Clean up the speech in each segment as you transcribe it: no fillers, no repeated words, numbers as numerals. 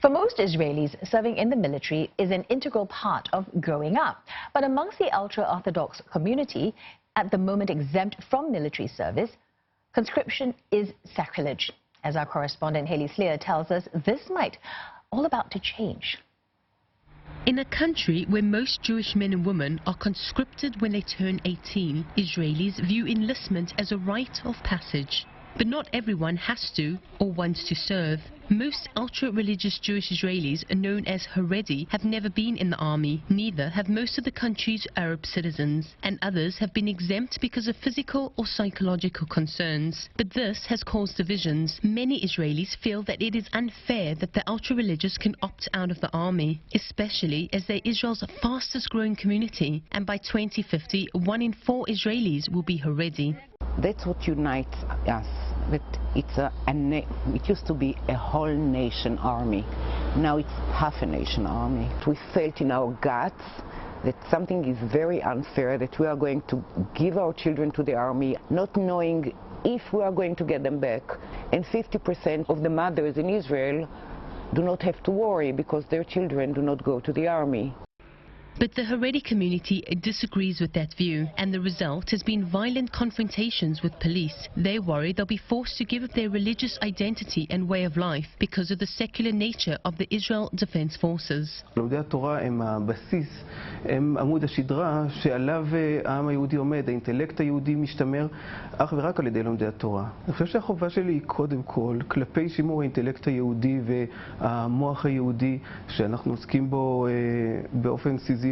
For most Israelis, serving in the military is an integral part of growing up. But amongst the ultra-orthodox community, at the moment exempt from military service, conscription is sacrilege. As our correspondent Haley Sleer tells us, this might all about to change. In a country where most Jewish men and women are conscripted when they turn 18, Israelis view enlistment as a rite of passage. But not everyone has to or wants to serve. Most ultra-religious Jewish Israelis, known as Haredi, have never been in the army. Neither have most of the country's Arab citizens. And others have been exempt because of physical or psychological concerns. But this has caused divisions. Many Israelis feel that it is unfair that the ultra-religious can opt out of the army, especially as they're Israel's fastest growing community. And by 2050, 1 in 4 Israelis will be Haredi. That's what unites us. That it used to be a whole nation army. Now it's half a nation army. We felt in our guts that something is very unfair, that we are going to give our children to the army, not knowing if we are going to get them back. And 50% of the mothers in Israel do not have to worry because their children do not go to the army. But the Haredi community disagrees with that view, and the result has been violent confrontations with police. They worry they'll be forced to give up their religious identity and way of life because of the secular nature of the Israel Defense Forces. לומדי התורה הם הבסיס, הם עמוד השדרה שעליו העם היהודי עומד. האינטלקט היהודי משתמר אך ורק על ידי לומדי התורה. אני חושב שהחובה שלי היא קודם כל כלפי שימור האינטלקט היהודי והמוח היהודי שאנחנו עוסקים בו באופן סיזיפי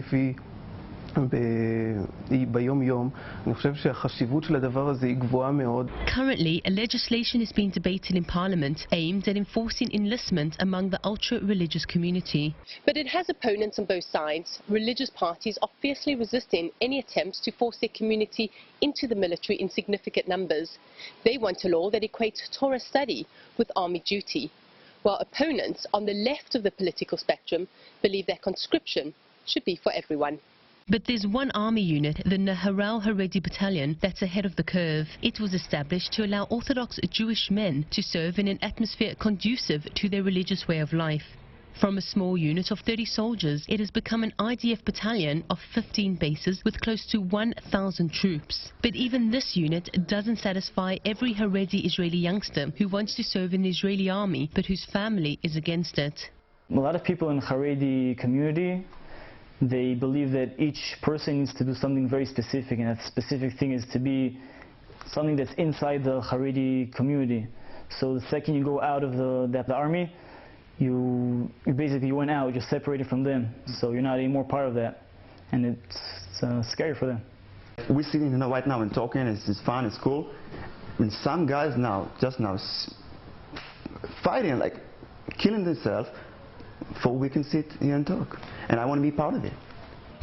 ביום-יום. אני חושב שהחשיבות של הדבר הזה היא גבוהה מאוד. Currently, a legislation is being debated in Parliament aimed at enforcing enlistment among the ultra-religious community. But it has opponents on both sides. Religious parties are fiercely resisting any attempts to force their community into the military in significant numbers. They want a law that equates Torah study with army duty, while opponents on the left of the political spectrum believe that conscription should be for everyone. But there's one army unit, the Naharal Haredi Battalion, that's ahead of the curve. It was established to allow Orthodox Jewish men to serve in an atmosphere conducive to their religious way of life. From a small unit of 30 soldiers, it has become an IDF battalion of 15 bases with close to 1,000 troops. But even this unit doesn't satisfy every Haredi Israeli youngster who wants to serve in the Israeli army, but whose family is against it. A lot of people in the Haredi community, they believe that each person needs to do something very specific, and that specific thing is to be something that's inside the Haredi community. So the second you go out of the army, you basically went out, you're separated from them, so you're not anymore part of that, and it's scary for them. We're sitting right now and talking, it's fun, it's cool, and some guys just now fighting, like killing themselves, for we can sit here and talk, and I want to be part of it.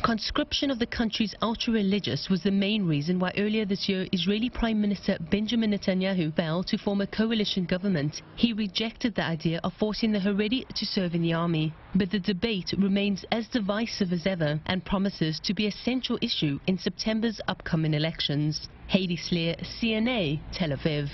Conscription of the country's ultra-religious was the main reason why earlier this year Israeli Prime Minister Benjamin Netanyahu failed to form a coalition government. He rejected the idea of forcing the Haredi to serve in the army. But the debate remains as divisive as ever and promises to be a central issue in September's upcoming elections. Haley Sleer, CNA, Tel Aviv.